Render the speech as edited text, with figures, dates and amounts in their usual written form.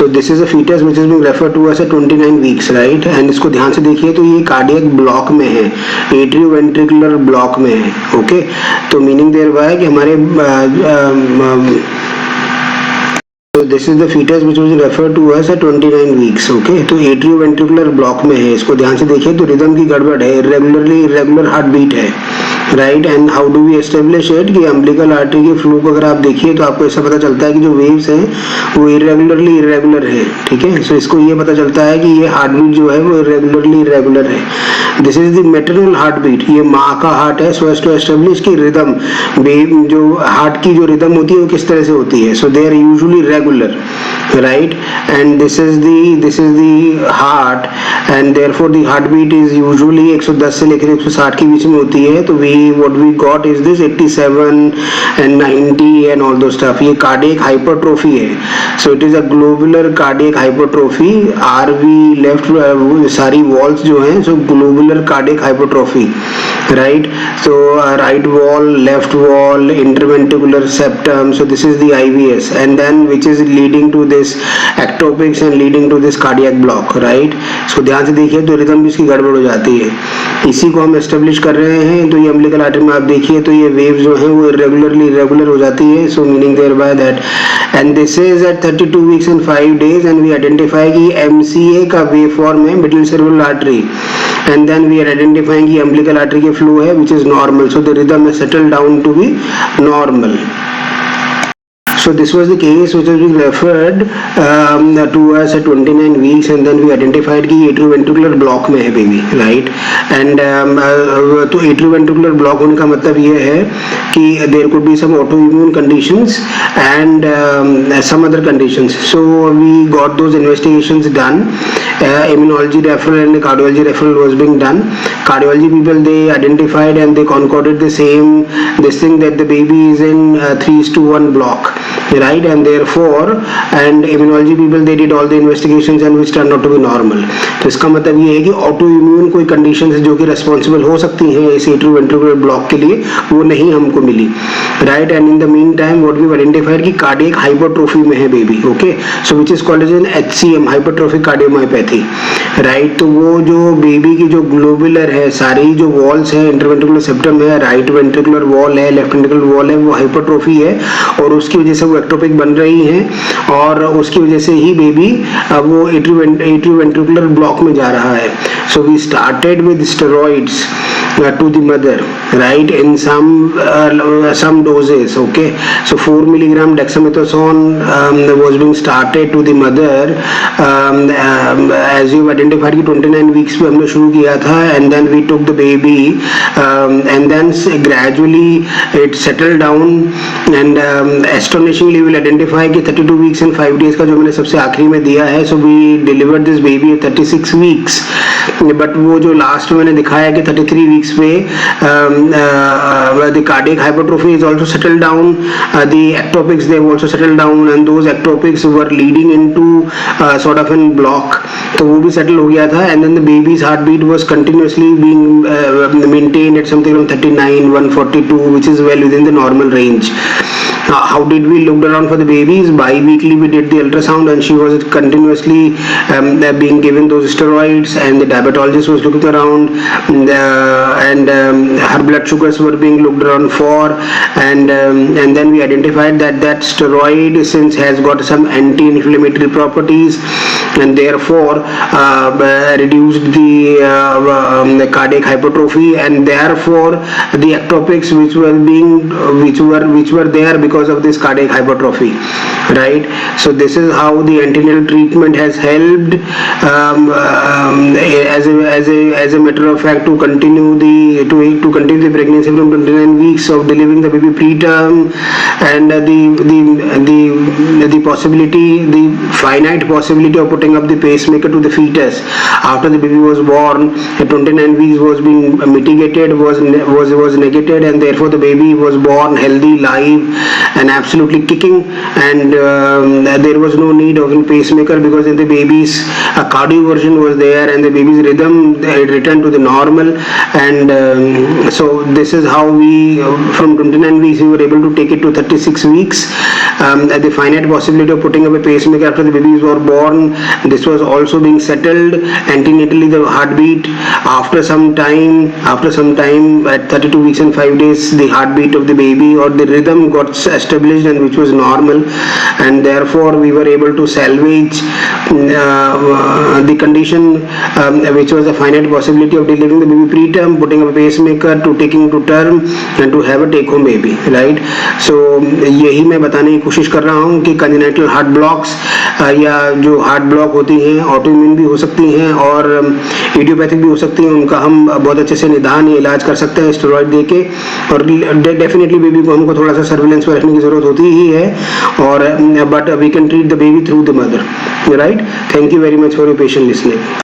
So this is a foetus which is being referred to as 29 weeks, right. And इसको ध्यान से देखिए तो ये कार्डियक ब्लॉक में है, एट्रियोवेंट्रिकुलर ब्लॉक में है, ओके। तो मीनिंग देयर बाय कि हमारे this is the foetus which was referred to as 29 weeks, okay. तो एट्रियोवेंट्रिकुलर ब्लॉक में है, इसको ध्यान से देखिए तो रिदम की गड़बड़ है, इरेगुलर हार्ट बीट है, right. And how do we establish it कि अम्बिलिकल आर्टरी के फ्लो को अगर आप देखिए तो आपको ऐसा पता चलता है कि जो वेव्स हैं वो इरेगुलर है, ठीक है। सो इसको ये पता चलता है कि ये हार्ट बीट जो है वो इरेगुलर है। This is the maternal heart beat, ये माँ का हार्ट है, सो एज टू एस्टेब्लिश की रिदम, जो हार्ट की जो रिदम होती है वो किस तरह से होती है। So they are usually regular, right. And this is the heart, and therefore the heart beat is usually 110 से लेकर 160 के बीच में होती है। तो what we got is this 87 and 90 and all those stuff. ये कार्डियक हाइपरट्रोफी है, so it is a globular cardiac hypertrophy. RV left सारी वॉल्स जो हैं so globular cardiac hypertrophy, right. So right wall, left wall, interventricular septum, so this is the IVS, and then which is leading to this ectopics and leading to this cardiac block, right. So ध्यान से देखिए तो rhythm भी इसकी गड़बड़ हो जाती है, इसी को हम एस्टेब्लिश कर रहे हैं। तो ये अम्बिलिकल आर्टरी में आप देखिए तो ये वेव जो है वो इरेगुलर हो जाती है, so meaning thereby that. And this is at 32 weeks and 5 days, and we identify कि MCA का वेव फॉर्म है, middle cerebral artery, and then we are identifying कि अम्बिलिकल आर्टरी के फ्लो है which is normal, so the rhythm is settled down to be normal. So this was the case which has been referred to us at 29 weeks, and then we identified कि atrioventricular block में है baby, right. And तो atrioventricular block होने का मतलब ये है कि there could be some autoimmune conditions and some other conditions. So we got those investigations done. Immunology referral and cardiology referral was being done. Cardiology people, they identified and they concorded the same this thing that the baby is in 3:1 block, right. And therefore and immunology people, they did all the investigations and which turned out to be normal. तो इसका मतलब ये है कि autoimmune कोई conditions जो कि responsible हो सकती हैं इस atrioventricular block के लिए, वो नहीं हमको मिली, right. And in the meantime what we identified कि cardiac hypertrophy में है baby, okay. So which is called as an HCM, hypertrophic cardiomyopathy, right. तो वो जो बेबी की जो ग्लोबुलर है, सारी जो वॉल्स है, इंटरवेंट्रिकुलर सेप्टम है, राइट वेंट्रिकुलर वॉल है, लेफ्ट वेंट्रिकुलर वॉल है, वो हाइपरट्रोफी है और उसकी वजह से वो एक्टोपिक बन रही है और उसकी वजह से ही बेबी वो एट्रियोवेंट्रिकुलर ब्लॉक में जा रहा है. So we started with steroids to the mother, right, in some doses, okay. So 4 milligram dexamethasone was being started to the mother as you identified कि 29 weeks पे हमने शुरू किया था, and then we took the baby and then gradually it settled down and astonishingly we will identify कि 32 weeks and 5 days का जो मैंने सबसे आखिरी में दिया है, so we delivered this baby at 36 weeks, but वो जो लास्ट में मैंने दिखाया कि 33 weeks पे the cardiac hypertrophy is also settled down, the ectopics they have also settled down, and those ectopics were leading into sort of an block, तो वो भी settle हो गया था, and then the baby's heartbeat was continuously being maintained at something around 39, 142, which is well within the normal range. How did we look around for the babies? Bi-weekly we did the ultrasound and she was continuously being given those steroids, and the diabetologist was looking around and her blood sugars were being looked around for, and then we identified that steroid since has got some anti-inflammatory properties and therefore reduced the cardiac hypertrophy, and therefore the ectopics which were there because of this cardiac hypertrophy, right. So this is how the antenatal treatment has helped as a matter of fact to continue the pregnancy from 29 weeks of delivering the baby preterm, and the possibility, the finite possibility of putting up the pacemaker to the fetus after the baby was born at 29 weeks was being mitigated, was negated, and therefore the baby was born healthy, live, and absolutely kicking, and there was no need of a pacemaker because in the baby's cardioversion was there, and the baby's rhythm returned to the normal. And so this is how we from 29 weeks we were able to take it to 36 weeks. The finite possibility of putting up a pacemaker after the babies were born, this was also being settled. Antenatally the heartbeat after some time at 32 weeks and 5 days, the heartbeat of the baby or the rhythm got established, and which was normal, and therefore we were able to salvage the condition which was a finite possibility of delivering the baby preterm, putting up a pacemaker, to taking to term and to have a take home baby, right? So यही मैं बताने की कोशिश कर रहा हूँ कि congenital heart blocks या जो हार्ट ब्लॉक होती हैं ऑटोइम्यून भी हो सकती हैं और इडियोपैथिक भी हो सकती हैं, उनका हम बहुत अच्छे से निदान या इलाज कर सकते हैं स्टेरॉइड देके, और डेफिनेटली बेबी को हमको थोड़ा सा सर्विलेंस पर रखने की जरूरत होती ही है, और but we can treat the baby through the mother, right? Thank you very much for your patient listening.